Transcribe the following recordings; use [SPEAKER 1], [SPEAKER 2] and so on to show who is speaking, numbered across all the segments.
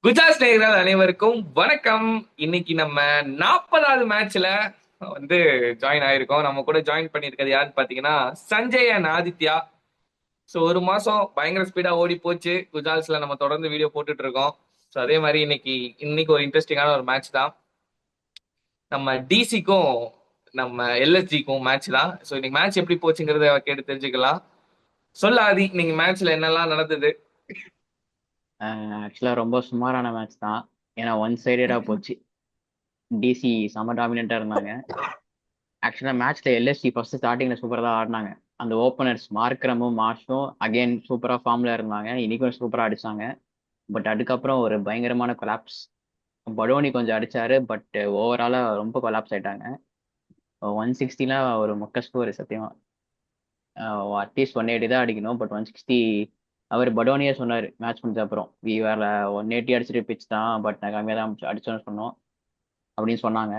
[SPEAKER 1] குஜராத் நேயர்கள் அனைவருக்கும் வணக்கம். இன்னைக்கு நம்ம 40வது மேட்ச்ல வந்து ஜாயின் ஆயிருக்கோம். நம்ம கூட ஜாயின் பண்ணியிருக்கிறது யாருன்னு பாத்தீங்கன்னா சஞ்சய் அண்ட் ஆதித்யா. ஸோ ஒரு மாசம் பயங்கர ஸ்பீடா ஓடி போச்சு. குஜராத்ஸ்ல நம்ம தொடர்ந்து வீடியோ போட்டுட்டு இருக்கோம். ஸோ அதே மாதிரி இன்னைக்கு இன்னைக்கு ஒரு இன்ட்ரெஸ்டிங்கான ஒரு மேட்ச் தான். நம்ம டிசிக்கும் நம்ம எல்எஸ்ஜிக்கும் மேட்ச் தான். ஸோ இன்னைக்கு மேட்ச் எப்படி போச்சுங்கிறத கேட்டு தெரிஞ்சுக்கலாம். சொல்ல ஆதி, இன்னைக்கு மேட்ச்ல என்னெல்லாம் நடந்தது?
[SPEAKER 2] ஆக்சுவலாக ரொம்ப சுமாரான மேட்ச் தான். ஏன்னா ஒன் சைடடாக போச்சு. டிசி செம டாமினண்ட்டாக இருந்தாங்க. ஆக்சுவலாக மேட்ச்சில் எல்எஸ்டி ஃபர்ஸ்ட் ஸ்டார்டிங்கில் சூப்பராக தான் ஆடினாங்க. அந்த ஓப்பனர்ஸ் மார்க்ரமும் மார்ஷும் அகைன் சூப்பராக ஃபார்மில் இருந்தாங்க. இன்னைக்கும் சூப்பராக அடிச்சாங்க. பட் அதுக்கப்புறம் ஒரு பயங்கரமான கொலாப்ஸ். படோனி கொஞ்சம் அடிச்சாரு, பட் ஓவராலாக ரொம்ப கொலாப்ஸ் ஆயிட்டாங்க. 160லாம் ஒரு மொக்க ஸ்கோர் சத்தியமா. அட்லீஸ்ட் 180 தான் அடிக்கணும், பட் 160. அவர் படோனியே சொன்னார் மேட்ச் முடிஞ்ச அப்புறம், வி வேற 180 அடிச்சிட்டு பிச் தான், பட் நான் கம்மியாக தான் அடிச்சோன்னு சொன்னோம் அப்படின்னு சொன்னாங்க.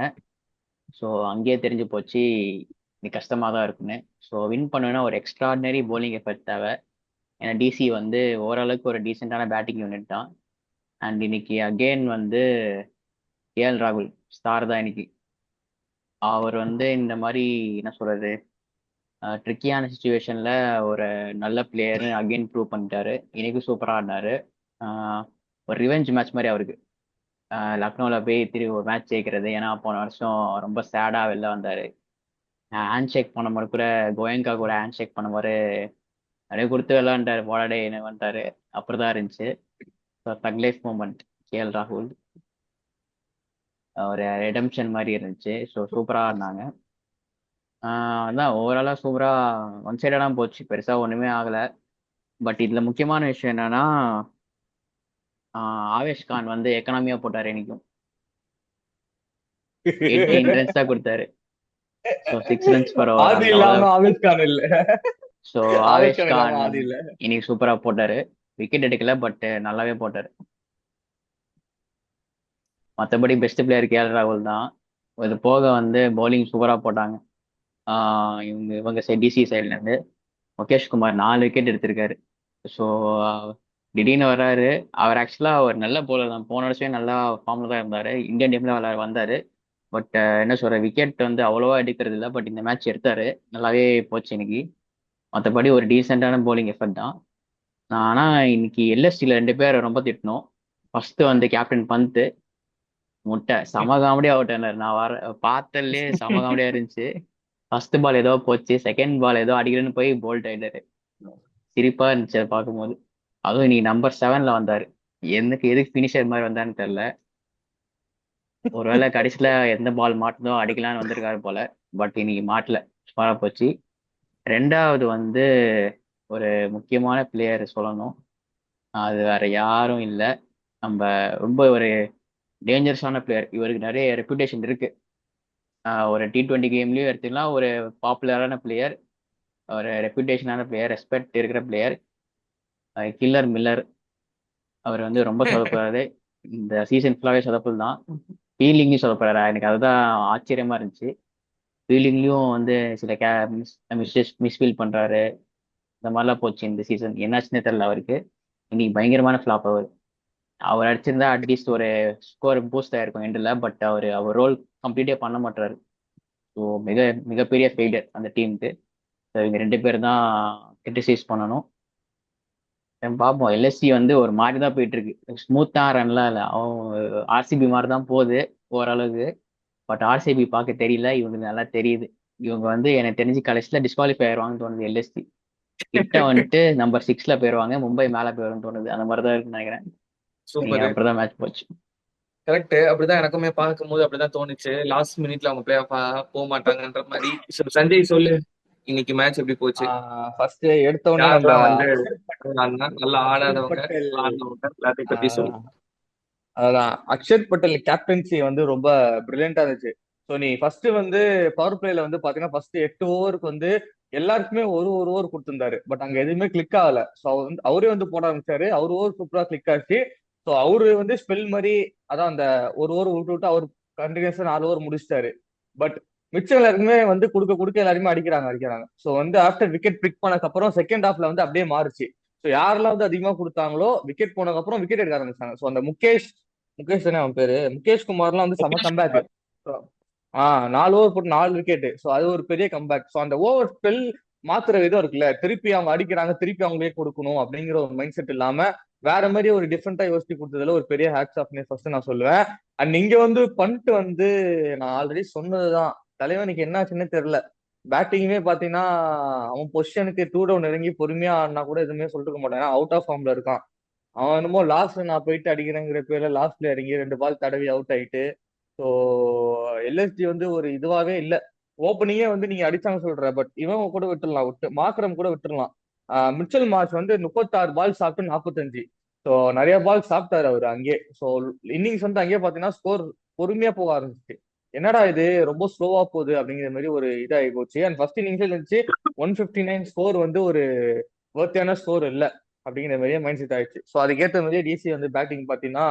[SPEAKER 2] ஸோ அங்கேயே தெரிஞ்சு போச்சு இது கஷ்டமாக தான் இருக்குன்னு. ஸோ வின் பண்ணுவேன்னா ஒரு எக்ஸ்ட்ராடினரி bowling எஃபர்ட் தேவை. ஏன்னா டிசி வந்து ஓரளவுக்கு ஒரு டீசெண்டான பேட்டிங் யூனிட் தான். அண்ட் இன்னைக்கு அகெயின் வந்து கேஎல் ராகுல் ஸ்டார் தான் இன்னைக்கு. அவர் வந்து இந்த மாதிரி என்ன சொல்றது, ட்ரிக்கியான சுச்சுவேஷன்ல ஒரு நல்ல பிளேயர்னு அகெயின் ப்ரூவ் பண்ணிட்டாரு. இன்னைக்கு சூப்பராக ஆடினாரு. ஒரு ரிவெஞ்ச் மேட்ச் மாதிரி அவருக்கு. லக்னோவில் போய் திரும்பி ஒரு மேட்ச் ஜெயிக்கிறது. ஏன்னா போன வருஷம் ரொம்ப சேடாக வெளில வந்தார். ஹேண்ட் ஷேக் பண்ண மாதிரி கூட, கோயங்கா கூட ஹேண்ட் ஷேக் பண்ண மாதிரி அப்படியே கொடுத்து விளாண்டாரு. போடாடே என்ன பண்ணிட்டாரு, அப்படிதான் இருந்துச்சு. ஸோ தக் லைஃப் மூமெண்ட் கேஎல் ராகுல் ஒரு ரெடம்ஷன் மாதிரி இருந்துச்சு. ஸோ சூப்பராக இருந்தாங்க. அதான் ஓவராலாக சூப்பராக ஒன் சைடாக போச்சு, பெருசாக ஒன்றுமே ஆகலை. பட் இதில் முக்கியமான விஷயம் என்னன்னா, ஆவேஷ் கான் வந்து எக்கனாமியாக போட்டார் இன்னைக்கும். 18 ரன்ஸ் தான் கொடுத்தாரு. ஸோ 6 runs per over
[SPEAKER 3] ஆதி
[SPEAKER 2] அந்த
[SPEAKER 3] இல்லாம
[SPEAKER 2] அவ்வளோ.
[SPEAKER 3] ஆவேஷ் கான் இல்ல.
[SPEAKER 2] ஸோ
[SPEAKER 3] ஆவேஷ்
[SPEAKER 2] ஆவேஷ்
[SPEAKER 3] கான் இல்லாம
[SPEAKER 2] கான்
[SPEAKER 3] ஆதி இல்ல.
[SPEAKER 2] இன்னைக்கு சூப்பராக போட்டாரு. விக்கெட் எடுக்கல, பட் நல்லாவே போட்டாரு. மற்றபடி பெஸ்ட் பிளேயர் கேஎல் ராகுல் தான். இது போக வந்து பவுலிங் சூப்பராக போட்டாங்க. இவங்க டிசி சைட்லேருந்து முகேஷ் குமார் 4 விக்கெட் எடுத்திருக்காரு. ஸோ திடீர்னு வர்றாரு. அவர் ஆக்சுவலாக ஒரு நல்ல bowler தான். போன வருஷம் நல்லா ஃபார்மில் தான் இருந்தார். இந்தியன் டீமில் வந்தார். பட் என்ன சொல்ற, விக்கெட் வந்து அவ்வளோவா எடுக்கிறது இல்லை. பட் இந்த மேட்ச் எடுத்தாரு, நல்லாவே போச்சு இன்னைக்கு. மற்றபடி ஒரு டீசெண்டான bowling எஃபர்ட் தான். ஆனால் இன்னைக்கு எல்எஸ்டியில் 2 பேர் ரொம்ப திட்டணும். ஃபர்ஸ்ட் வந்து கேப்டன் பந்த் முட்டை செம காமெடியா அவுட் ஆனார். நான் பார்த்ததுலேயே செம காமெடியா இருந்துச்சு. ஃபர்ஸ்ட் பால் ஏதோ போச்சு, செகண்ட் பால் ஏதோ அடிக்கிறேன்னு போய் போல்ட் ஆயிட்டாரு. சிரிப்பா இருந்துச்சு அதை பார்க்கும்போது. அதுவும் இன்னைக்கு நம்பர் 7ல வந்தாரு. எதுக்கு ஃபினிஷர் மாதிரி வந்தான்னு தெரியல. ஒருவேளை கடைசியில எந்த பால் மாட்டுதோ அடிக்கலான்னு வந்திருக்காரு போல. பட் இன்னைக்கு மாட்டல, சுமாரா போச்சு. ரெண்டாவது வந்து ஒரு முக்கியமான பிளேயர் சொல்லணும். அது வேற யாரும் இல்லை, நம்ம ரொம்ப ஒரு டேஞ்சரஸான பிளேயர். இவருக்கு நிறைய ரெப்புடேஷன் இருக்கு. ஒரு T20 கேம்லயும் எடுத்துக்கலாம். ஒரு பாப்புலரான பிளேயர், ஒரு ரெப்புடேஷனான பிளேயர், ரெஸ்பெக்ட் இருக்கிற பிளேயர், கில்லர் மில்லர். அவர் வந்து ரொம்ப சொதப்புறாரு. இந்த சீசன் ஃபுல்லாவே சொதப்பல் தான். ஃபீல்டிங்லையும் சொதப்புறாரு. எனக்கு அதுதான் ஆச்சரியமா இருந்துச்சு. ஃபீல்டிங்லயும் வந்து சில மிஸ்ஃபீல் பண்றாரு. இந்த மாதிரிலாம் போச்சு இந்த சீசன். என்னாச்சுன்னே தெரியல அவருக்கு. இன்னைக்கு பயங்கரமான ஃபிளாப் அவர். அவர் அடிச்சிருந்தா அட்லீஸ்ட் ஒரு ஸ்கோர் பூஸ்ட் ஆயிருக்கும் எண்டில். பட் அவர் ரோல் கம்ப்ளீட்டே பண்ண மாட்டாரு. ஸோ மிகப்பெரிய ஃபெயிலியர் அந்த டீமுக்கு. ஸோ இவங்க 2 பேர் தான் கிரிட்டிசைஸ் பண்ணணும். பார்ப்போம். எல்எஸ்சி வந்து ஒரு மாதிரி தான் போயிட்டு இருக்கு. ஸ்மூத்தா ரன்லாம் இல்லை. அவன் ஆர்சிபி மாதிரி தான் போகுது ஓரளவுக்கு. பட் ஆர்சிபி பார்க்க தெரியல, இவங்களுக்கு நல்லா தெரியுது. இவங்க வந்து எனக்கு தெரிஞ்சு கடைசியில் டிஸ்குவாலிஃபை ஆயிடுவாங்கன்னு தோணுது. எல்எஸ்சி கிட்ட வந்துட்டு நம்பர் 6ல போயிடுவாங்க. மும்பை மேலே போயிடும்னு தோணுது. அந்த மாதிரி தான் இருக்குன்னு நினைக்கிறேன். நீ
[SPEAKER 1] சூப்பர்.
[SPEAKER 2] அப்படிதான் மேட்ச் போச்சு.
[SPEAKER 1] கரெக்ட். அப்படிதான் எனக்குமே பார்க்கும்போது அப்படிதான் தோணுச்சு. லாஸ்ட் மினிட்ல அவங்க பிளே ஆஃப் போக மாட்டாங்கன்ற மாதிரி. சஞ்சய் சொல்லு, இன்னைக்கு மேட்ச் எப்படி போச்சு?
[SPEAKER 3] ஃபர்ஸ்ட் எடுத்த உடனே நம்ம
[SPEAKER 1] யாரெல்லாம் வந்து
[SPEAKER 3] அக்ஷர் பட்டேல்.
[SPEAKER 1] நல்லா
[SPEAKER 3] அக்ஷர்
[SPEAKER 1] ஆடாதவங்க,
[SPEAKER 3] பட்டேல்
[SPEAKER 1] நல்லா ஆடினவங்க எல்லாத்தையும் பத்தி சொல்லு.
[SPEAKER 3] ஆஹ் அதான் அக்ஷர் பட்டேல் கேப்டன்சி வந்து ரொம்ப பிரில்லியண்டா இருந்துச்சு. ஸோ நீ ஃபர்ஸ்ட் வந்து பவர் பிளேல வந்து பாத்தீங்கன்னா ஃபர்ஸ்ட் 8 ஓவருக்கு வந்து எல்லாருக்குமே ஒரு ஒரு ஓவர் கொடுத்திருந்தாரு. பட் அங்க எதுவுமே கிளிக் ஆகல. ஸோ அவரே வந்து போட ஆரம்பிச்சாரு. அவர் ஓவர் சூப்பரா கிளிக் ஆச்சு. ஸோ அவரு வந்து ஸ்பெல் மாதிரி, அதான் அந்த ஒரு ஓவர் விட்டு விட்டு அவர் கண்டினியூஸா 4 ஓவர் முடிச்சிட்டாரு. பட் மிச்சம் எல்லாருக்குமே வந்து கொடுக்க கொடுக்க எல்லாருமே அடிக்கிறாங்க. ஸோ வந்து ஆஃப்டர் விக்கெட் பிக் பண்ணதுக்கு அப்புறம் செகண்ட் ஹாஃப்ல வந்து அப்படியே மாறுச்சு. ஸோ யாரெல்லாம் வந்து அதிகமா கொடுத்தாங்களோ விக்கெட் போனதுக்கு அப்புறம் விக்கெட் எடுக்க ஆரம்பிச்சாங்க. ஸோ அந்த முகேஷ் முகேஷ் தானே அவன் பேரு, முகேஷ் குமார்லாம் வந்து செம கம்பேக். ஆஹ் 4 ஓவர் போட்டு 4 விக்கெட். ஸோ அது ஒரு பெரிய கம்பேக். ஸோ அந்த ஓவர் ஸ்பெல் மாத்துற விதம் இருக்குல்ல, திருப்பி அவங்க அடிக்கிறாங்க திருப்பி அவங்களே கொடுக்கணும் அப்படிங்கிற ஒரு மைண்ட் செட் இல்லாம வேற மாதிரி ஒரு டிஃப்ரெண்டா யோசிச்சு கொடுத்ததுல ஒரு பெரிய ஹேட்ஸ் ஆஃப் ஃபர்ஸ்ட் நான் சொல்லுவேன். அண்ட் இங்க வந்து பண்ட் வந்து நான் ஆல்ரெடி சொன்னதுதான், தலைவனுக்கு என்ன ஆச்சுன்னே தெரியல. பேட்டிங்குமே பாத்தீங்கன்னா அவன் பொசிஷனுக்கு 2 டவுன் இறங்கி பொறுமையா ஆடினா கூட எதுவுமே சொல்லிருக்க மாட்டான், அவுட் ஆஃப் ஃபார்ம்ல இருக்கான். அவன் என்னமோ லாஸ்ட்ல நான் போயிட்டு அடிக்கிறேங்கிற பேர்ல லாஸ்ட்ல இறங்கி 2 பால் தடவி அவுட் ஆயிட்டு. ஸோ எல்எஸ்ஜி வந்து ஒரு இதுவாவே இல்ல. ஓப்பனிங்கே வந்து நீங்க அடிச்சாங்க சொல்ற, பட் இவன் கூட விட்டுடலாம், மாக்ரம் கூட விட்டுறலாம். மிச்சல் மார்ச் வந்து 36 பால் சாப்பிட்டு 45. ஸோ நிறைய பால் சாப்பிட்டாரு அவரு அங்கே. ஸோ இன்னிங்ஸ் வந்து அங்கேயே பாத்தீங்கன்னா ஸ்கோர் பொறுமையா போக ஆரம்பிச்சிச்சு. என்னடா இது ரொம்ப ஸ்லோவா போகுது அப்படிங்கிற மாதிரி ஒரு இதாகி போச்சு. அண்ட் ஃபர்ஸ்ட் இன்னிங்ஸ்ல இருந்துச்சு 159 ஸ்கோர் வந்து ஒரு வர்த்தியான ஸ்கோர் இல்ல அப்படிங்கிற மாதிரியே மைண்ட் செட் ஆயிடுச்சு. ஸோ அதுக்கேற்ற மாதிரியே டிசி வந்து பேட்டிங் பாத்தீங்கன்னா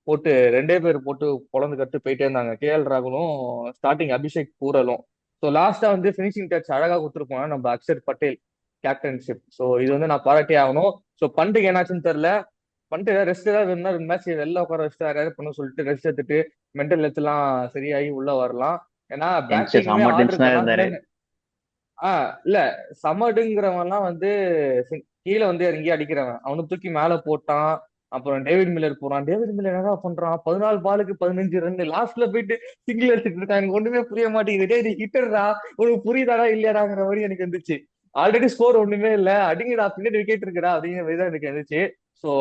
[SPEAKER 3] போட்டு 2 பேர் போட்டு பொழந்து கட்டு போயிட்டே இருந்தாங்க, கேஎல் ராகுலும் ஸ்டார்டிங் அபிஷேக் பூரலும். ஸோ லாஸ்டா வந்து ஃபினிஷிங் டச் அழகா கொடுத்துருப்போம் நம்ம அக்ஷர் பட்டேல் கேப்டன்ஷிப். ஸோ இது வந்து நான் பாராட்டே ஆகணும். ஸோ பண்டுக்கு என்னாச்சுன்னு தெரியல, பண்ணிட்டு ஏதாவது ரெஸ்ட் ஏதாவது வேணும்னா 2 மேட்ச் வெளில உட்கார வச்சுட்டு வேற ஏதாவது பண்ண சொல்லிட்டு ரெஸ்ட் எடுத்துட்டு மென்டல் ஹெல்த் எல்லாம் சரியாகி உள்ள வரலாம். ஏன்னா பேட்டிங்குமே
[SPEAKER 2] செம்ம
[SPEAKER 3] ஆர்டர்
[SPEAKER 2] டென்ஷனா இருந்தாரு.
[SPEAKER 3] கரான்னு. இல்ல, சமடுங்கிறவன்லாம் வந்து கீழே வந்து இறங்கி அடிக்கிறவன், அவனு தூக்கி மேல போட்டான். அப்புறம் டேவிட் மில்லர் போறான், டேவிட் மில்லர் என்ன பண்றான், 14 பாலுக்கு 15 ரன் லாஸ்ட்ல போயிட்டு சிங்கிள் எடுத்துட்டு இருக்கான். எனக்கு ஒண்ணுமே புரிய மாட்டேங்குது. டேய் நீ ஹிட்டர்ரா, உனக்கு புரியுதாடா இல்லையாடாங்கிற மாதிரி எனக்கு இருந்துச்சு. ஆல்ரெடி ஸ்கோர் ஒண்ணுமே இல்ல, அடிங்கடா பின்னாடி விக்கெட் இருக்குடா அப்படிங்கிற மாதிரி தான் எனக்கு இருந்துச்சு. ஸோ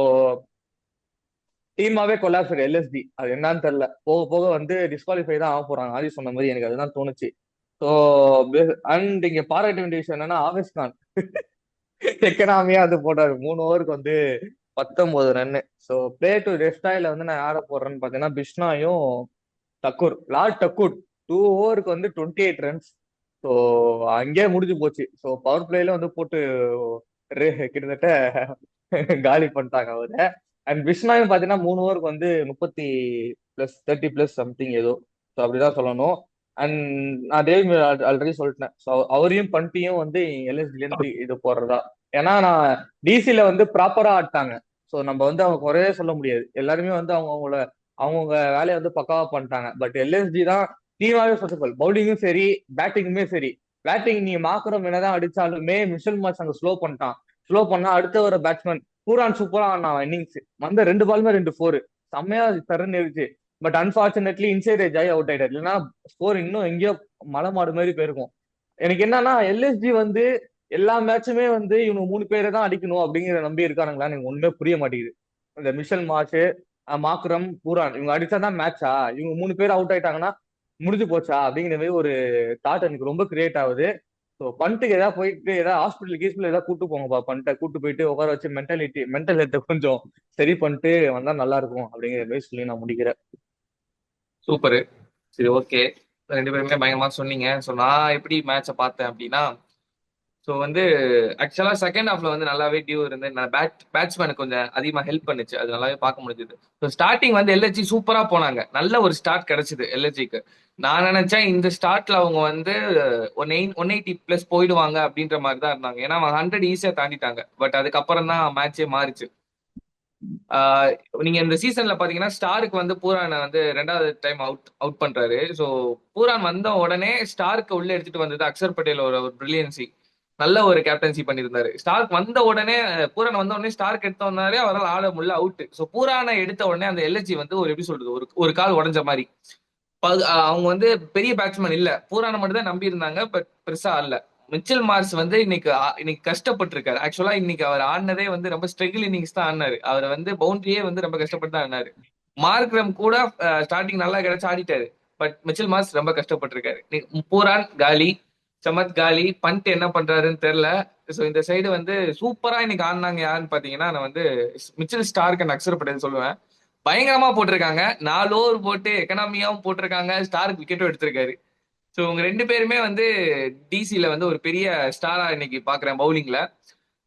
[SPEAKER 3] டீமாவே கொலாப்ஸ் எல்எஸ்டி, அது என்னன்னு தெரியல. போக போக வந்து டிஸ்குவாலிஃபை தான் ஆக போறாங்க ஆதி சொன்ன மாதிரி, எனக்கு அதுதான் தோணுச்சு. ஸோ அண்ட் இங்க பாராட்ட வேண்டிய விஷயம் என்னன்னா ஆவேஸ் கான் எக்கனாமியா அது போட்டாரு 3 ஓவருக்கு வந்து 19 ரன்னு. ஸோ பிளே டு டெஸ்டாயில வந்து நான் யார போடுறேன்னு பாத்தீங்கன்னா பிஷ்னாயும் டக்கூர், லார்ட் டக்கூர் 2 ஓவருக்கு வந்து 28 ரன்ஸ். ஸோ அங்கேயே முடிஞ்சு போச்சு. ஸோ பவர் பிளேல வந்து போட்டு கிட்டத்தட்ட காலி பண்ணிட்டாங்க அவரை. அண்ட் பிஷ்னாயும் பாத்தீங்கன்னா 3 ஓவருக்கு வந்து 30+30+ சம்திங் ஏதோ. ஸோ அப்படிதான் சொல்லணும். அண்ட் நான் தேவ் ஆல்ரெடி சொல்லிட்டேன். ஸோ அவரையும் பண்டியும் வந்து எல்எஸ்டில இருந்து இது போடுறதா. ஏன்னா நான் டிசில வந்து ப்ராப்பரா ஆட்டாங்க. ஸோ நம்ம வந்து அவங்க குறையே சொல்ல முடியாது, எல்லாருமே வந்து அவங்கவுங்க வேலையை வந்து பக்காவா பண்ணிட்டாங்க. பட் எல்எஸ்டி தான் டீமாவே ஃபர்ஸ்ட் பவுலிங்கும் சரி பேட்டிங்குமே சரி. பேட்டிங் நீங்க மாக்குறோம் என்னதான் அடிச்சாலுமே மிஷல் மார்ச் அங்க ஸ்லோ பண்ணிட்டான். ஸ்லோ பண்ணா அடுத்த ஒரு பேட்ஸ்மேன் பூரான் சூப்பரா ஆனான். இன்னிங்ஸ் வந்த 2 பாலுமே 2 4 செம்மையா தரன்னு இருந்துச்சு. பட் அன்பார்ச்சுனேட்லி இன்சைட் ஏஜ் ஆகி அவுட் ஆயிட்டாரு, இல்லைன்னா ஸ்கோர் இன்னும் எங்கேயோ மலை மாடு மாதிரி போயிருக்கும். எனக்கு என்னன்னா எல்எஸ்ஜி வந்து எல்லா மேட்சுமே வந்து இவங்க 3 பேரை தான் அடிக்கணும் அப்படிங்கிற நம்பி இருக்கானுங்களான்னு எனக்கு ஒண்ணுமே புரிய மாட்டேங்குது. இந்த மிஷல் மார்ச், மாக்ரம், பூரான் இவங்க அடிச்சாதான் மேட்சா, இவங்க 3 பேர் அவுட் ஆயிட்டாங்கன்னா முடிஞ்சு போச்சா அப்படிங்கிற மாதிரி ஒரு தாட் எனக்கு ரொம்ப கிரியேட் ஆகுது. ஸோ பண்ட்டுக்கு ஏதாவது போயிட்டு ஏதாவது ஹாஸ்பிட்டல் கீஸ்பிட்டல் ஏதாவது கூட்டு போங்கப்பா, பண்ட்டை கூட்டு போயிட்டு உட்கார வச்சு மென்டல் ஹெல்த்தை கொஞ்சம் சரி பண்ணிட்டு வந்தா நல்லா இருக்கும் அப்படிங்கிற மாதிரி சொல்லி நான் முடிக்கிறேன்.
[SPEAKER 1] சூப்பர். சரி, ஓகே. 2 பேருமே பயங்கரமா சொன்னீங்க. ஸோ நான் எப்படி மேட்சை பார்த்தேன் அப்படின்னா, ஸோ வந்து ஆக்சுவலா செகண்ட் ஹாஃப்ல வந்து நல்லாவே டியூ இருந்து பேட்ஸ்மேனுக்கு கொஞ்சம் அதிகமா ஹெல்ப் பண்ணுச்சு, அது நல்லாவே பார்க்க முடிஞ்சது. ஸோ ஸ்டார்டிங் வந்து எல்எஸ்ஜி சூப்பரா போனாங்க, நல்ல ஒரு ஸ்டார்ட் கிடைச்சது எல்எஸ்ஜிக்கு. நான் நினைச்சேன் இந்த ஸ்டார்ட்ல அவங்க வந்து 180+ போயிடுவாங்க அப்படின்ற மாதிரி தான் இருந்தாங்க, ஏன்னா அவங்க 100 ஈஸியா தாண்டிட்டாங்க. பட் அதுக்கப்புறம் தான் மேட்சே மாறிச்சு. ஆஹ் நீங்க இந்த சீசன்ல பாத்தீங்கன்னா ஸ்டாருக்கு வந்து பூரானை வந்து 2வது டைம் அவுட் அவுட் பண்றாரு. ஸோ பூரான் வந்த உடனே ஸ்டாருக்கு உள்ள எடுத்துட்டு வந்தது அக்ஷர் பட்டேல் ஒரு பிரில்லியன்சி, நல்ல ஒரு கேப்டன்சி பண்ணியிருந்தாரு. ஸ்டார்க் வந்த உடனே பூரான் வந்த உடனே ஸ்டார்க் எடுத்த உடனே அவரால் ஆட முடியல, அவுட். ஸோ பூரானை எடுத்த உடனே அந்த எல்எஸ்ஜி வந்து ஒரு எப்படி சொல்றது, ஒரு கால் உடஞ்ச மாதிரி. அவங்க வந்து பெரிய பேட்ஸ்மேன் இல்ல, பூரானை மட்டும் தான் நம்பி இருந்தாங்க, பட் பெருசா ஆடல. மிச்சல் மார்ஸ் வந்து இன்னைக்கு கஷ்டப்பட்டிருக்காரு. ஆக்சுவலா இன்னைக்கு அவர் ஆடினதே வந்து ரொம்ப ஸ்ட்ரகிள் இன்னிங்ஸ் தான் ஆடினாரு. அவர் வந்து பவுண்டரியே வந்து ரொம்ப கஷ்டப்பட்டு தான் ஆடினாரு. மார்க்ரம் கூட ஸ்டார்டிங் நல்லா கிடைச்சு ஆடிட்டாரு, பட் மிச்சல் மார்ஸ் ரொம்ப கஷ்டப்பட்டிருக்காரு. பூரான் காலி, சமத் காலி, பண்ட் என்ன பண்றாருன்னு தெரியல. ஸோ இந்த சைடு வந்து சூப்பரா இன்னைக்கு ஆடினாங்க யாருன்னு பாத்தீங்கன்னா நான் வந்து Mitchell Starc and Axar Patel சொல்லுவேன். பயங்கரமா போட்டிருக்காங்க, 4 ஓவர் போட்டு எக்கனாமியாவும் போட்டிருக்காங்க, ஸ்டாருக்கு விக்கெட்டும் எடுத்திருக்காரு. ஸோ உங்க 2 பேருமே வந்து டிசில வந்து ஒரு பெரிய ஸ்டாரா இன்னைக்கு பாக்குறேன் பவுலிங்ல.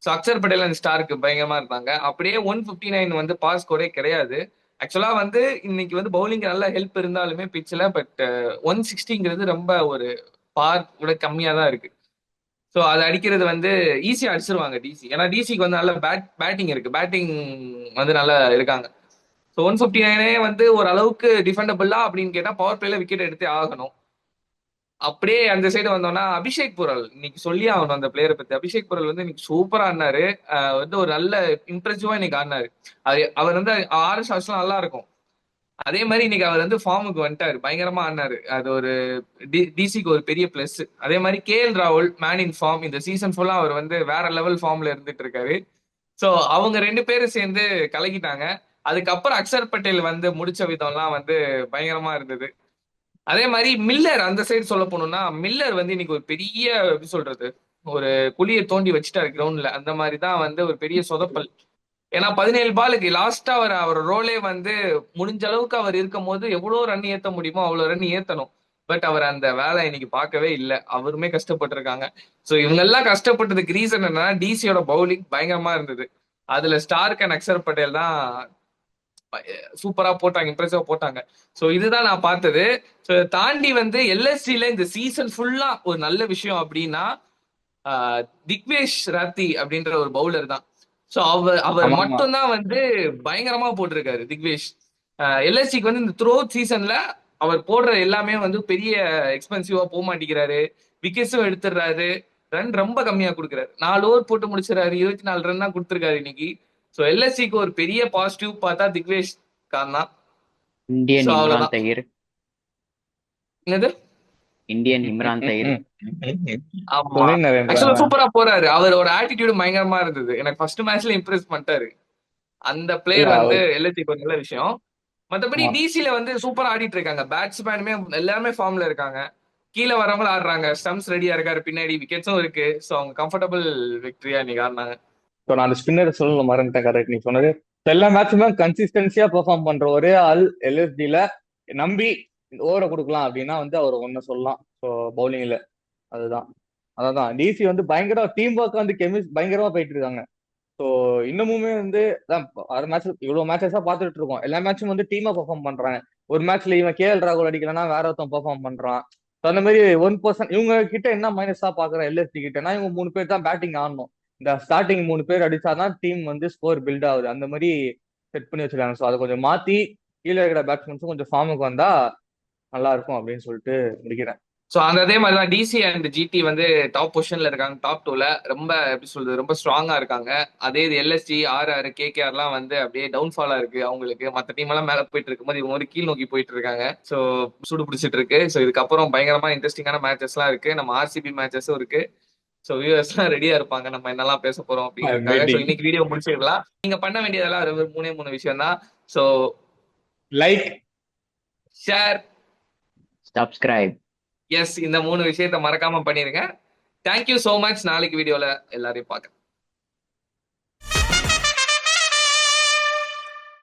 [SPEAKER 1] ஸோ அக்ஷர் பட்டேல் அந்த ஸ்டாருக்கு பயங்கரமா இருந்தாங்க. அப்படியே 159 வந்து பாஸ் ஸ்கோரே கிடையாது. ஆக்சுவலா வந்து இன்னைக்கு வந்து பவுலிங் நல்ல ஹெல்ப் இருந்தாலுமே பிச்சில், பட் 160ங்கிறது ரொம்ப ஒரு பார் கூட கம்மியா தான் இருக்கு. ஸோ அதை அடிக்கிறது வந்து ஈஸியா அடிச்சிருவாங்க டிசி. ஏன்னா டிசிக்கு வந்து நல்ல பேட்டிங் இருக்கு, பேட்டிங் வந்து நல்லா இருக்காங்க. ஸோ 159 வந்து ஒரு அளவுக்கு டிஃபெண்டபிளா அப்படின்னு கேட்டா பவர் பிளேல விக்கெட் எடுத்தே ஆகணும். அப்படியே அந்த சைடு வந்தோம்னா அபிஷேக் புரல் இன்னைக்கு சொல்லி ஆகணும் அந்த பிளேயரை பத்தி. அபிஷேக் புரல் வந்து இன்னைக்கு சூப்பரா ஆடினாரு. வந்து ஒரு நல்ல இம்ப்ரெசிவா இன்னைக்கு ஆடினாரு. அவர் வந்து 6 ஷாட்ஸ்லாம் நல்லா இருக்கும். அதே மாதிரி இன்னைக்கு அவர் வந்து ஃபார்முக்கு வந்துட்டாரு, பயங்கரமா ஆடினாரு. அது ஒரு டிசிக்கு ஒரு பெரிய பிளஸ். அதே மாதிரி கேஎல் ராகுல் மேன் இன் ஃபார்ம், இந்த சீசன் ஃபுல்லா அவர் வந்து வேற லெவல் ஃபார்ம்ல இருந்துட்டு இருக்காரு. சோ அவங்க 2 பேரும் சேர்ந்து கலக்கிட்டாங்க. அதுக்கப்புறம் அக்சர் பட்டேல் வந்து முடிச்ச விதம்லாம் வந்து பயங்கரமா இருந்தது. அதே மாதிரி மில்லர் அந்த சைடு சொல்ல போனோம்னா, மில்லர் வந்து இன்னைக்கு ஒரு பெரிய எப்படி சொல்றது, ஒரு குழியை தோண்டி வச்சுட்டாரு கிரவுண்ட்ல. அந்த மாதிரி தான் வந்து ஒரு பெரிய சொதப்பல். ஏன்னா 17 பாலுக்கு லாஸ்டா அவர் ரோலே வந்து முடிஞ்ச அளவுக்கு அவர் இருக்கும் போது எவ்வளவு ரன் ஏத்த முடியுமோ அவ்வளவு ரன் ஏத்தணும். பட் அவர் அந்த வேலை இன்னைக்கு பார்க்கவே இல்லை. அவருமே கஷ்டப்பட்டிருக்காங்க. சோ இவங்க எல்லாம் கஷ்டப்பட்டதுக்கு ரீசன் என்னன்னா டிசியோட பவுலிங் பயங்கரமா இருந்தது. அதுல ஸ்டார்க் அண்ட் அக்சர் பட்டேல் தான் சூப்பரா போட்டாங்க, இம்ப்ரெசிவா போட்டாங்க. சோ இதுதான் நான் பார்த்தது. சோ இதை தாண்டி வந்து எல்எஸ்டில இந்த சீசன் ஃபுல்லா ஒரு நல்ல விஷயம் அப்படின்னா திக்வேஷ் ராத்தி அப்படின்ற ஒரு பவுலர் தான். சோ அவர் அவர்
[SPEAKER 3] ஆமா ஆமா.
[SPEAKER 1] மட்டும் தான் வந்து பயங்கரமா போட்டிருக்காரு திக்வேஷ். எல்எஸ்சிக்கு வந்து இந்த த்ரோ சீசன்ல அவர் போடுற எல்லாமே வந்து பெரிய எக்ஸ்பென்சிவா போக மாட்டேங்கிறாரு. விக்கெட்ஸும் எடுத்துடுறாரு. ரன் ரொம்ப கம்மியா கொடுக்குறாரு. 4 ஓவர் போட்டு முடிச்சிடறாரு. 24 ரன் தான் கொடுத்துருக்காரு இன்னைக்கு. சோ எல்எஸ்சிக்கு ஒரு பெரிய பாசிட்டிவ் பார்த்தா திக்வேஷ் கான் தான்.
[SPEAKER 2] இந்தியன்
[SPEAKER 1] சோ
[SPEAKER 2] இம்ரான்
[SPEAKER 1] அவ்வளவுதான்.
[SPEAKER 2] தஹிர்.
[SPEAKER 1] என்னது?
[SPEAKER 2] இந்தியன் இம்ரான் தஹிர்.
[SPEAKER 1] ஆமா,
[SPEAKER 3] சுனில்
[SPEAKER 1] ஆக்சுவலா
[SPEAKER 3] நரேன்றாங்க.
[SPEAKER 1] சூப்பரா போறாரு. அவரோட ஆட்டிடியூட் பயங்கரமா இருந்தது. எனக்கு ஃபர்ஸ்ட் மேட்ச்ல இம்ப்ரெஸ் பண்ணிட்டாரு. அந்த
[SPEAKER 3] இல்ல
[SPEAKER 1] பிளேயர் வந்து எல்எஸ்சிக்கு ஒரு நல்ல விஷயம். மத்தபடி
[SPEAKER 3] ஆமா.
[SPEAKER 1] டிசில வந்து சூப்பரா ஆடிட்டு இருக்காங்க. பேட்ஸ்மேனுமே எல்லாருமே ஃபார்ம்ல இருக்காங்க. கீழே வரவங்களும் ஆடுறாங்க. ஸ்டம்ஸ் ரெடியா இருக்காரு, பின்னாடி விக்கெட்ஸும் இருக்கு. சோ அவங்க கம்ஃபர்டபுள் விக்டரியா இன்னைக்கு ஆடினாங்க.
[SPEAKER 3] இப்போ நான் அந்த ஸ்பின்னர் சொல்ல மறந்துட்டேன். கரெக்ட் நீ சொன்னது. எல்லா மேட்சுமே கன்சிஸ்டன்சியா பெர்ஃபார்ம் பண்ற ஒரே ஆள் எல்எஸ்டில. நம்பி ஓவரை கொடுக்கலாம் அப்படின்னா வந்து அவர் ஒன்னு சொல்லலாம். ஸோ பவுலிங்ல அதுதான். அதான் டிசி வந்து பயங்கர டீம் ஒர்க் வந்து பயங்கரமா போயிட்டு இருக்காங்க. ஸோ இன்னமுமே வந்து ஆறு மேட்ச் இவ்வளவு மேட்சஸா பார்த்துட்டு இருக்கோம். எல்லா மேட்சும் வந்து டீமா பெர்ஃபார்ம் பண்றாங்க. ஒரு மேட்ச்ல இவன் கேஎல் ராகுல் அடிக்கலன்னா வேற ஒருத்தன் பெர்ஃபார்ம் பண்றான். ஸோ அந்த மாதிரி 1% இவங்க கிட்ட என்ன மைனஸா பாக்குறேன் எல்எஸ்டி கிட்டனா, இவங்க 3 பேர் தான் பேட்டிங் ஆடணும். இந்த ஸ்டார்டிங் 3 பேர் அடிச்சாதான் டீம் வந்து ஸ்கோர் பில்ட் ஆகுது. அந்த மாதிரி செட் பண்ணி வச்சிருக்காங்க. ஸோ அதை கொஞ்சம் மாத்தி கீழே இருக்கிற பேட்ஸ்மேன்ஸும் கொஞ்சம் ஃபார்முக்கு வந்தா நல்லா இருக்கும் அப்படின்னு சொல்லிட்டு முடிக்கிறேன்.
[SPEAKER 1] சோ அந்த அதே மாதிரிதான் டிசி அண்ட் ஜிடி வந்து டாப் பொசிஷன்ல இருக்காங்க. டாப் 2ல ரொம்ப எப்படி சொல்றது, ரொம்ப ஸ்ட்ராங்கா இருக்காங்க. அதே இது எல்எஸ்ஜி, ஆர்ஆர், கேகேஆர்லாம் வந்து அப்படியே டவுன்ஃபாலா இருக்கு அவங்களுக்கு. மத்த டீம் எல்லாம் மேல போயிட்டு இருக்கும்போது இவங்க ஒரு கீழ் நோக்கி போயிட்டு இருக்காங்க. சோ சூடு பிடிச்சிட்டு இருக்கு. சோ இதுக்கப்புறம் பயங்கரமா இன்ட்ரெஸ்டிங்கான மேட்சஸ் எல்லாம் இருக்கு. நம்ம ஆர்சிபி மேட்சஸும் இருக்கு. சோ வியூவர்ஸ் எல்லாம் ரெடியா இருப்பாங்க நம்ம என்னெல்லாம் பேச போறோம் அப்படிங்கிறதுக்காக. So
[SPEAKER 3] waiting.
[SPEAKER 1] இன்னைக்கு வீடியோ முடிச்சிடலாம். நீங்க பண்ண வேண்டியதெல்லாம் ஒரு 3 விஷயம் தான். So
[SPEAKER 3] like.
[SPEAKER 1] Share,
[SPEAKER 2] subscribe.
[SPEAKER 1] Yes, இந்த 3 விஷயத்த மறக்காம பண்ணிருங்க. Thank you so much. நாளைக்கு வீடியோல எல்லாரையும் பார்க்க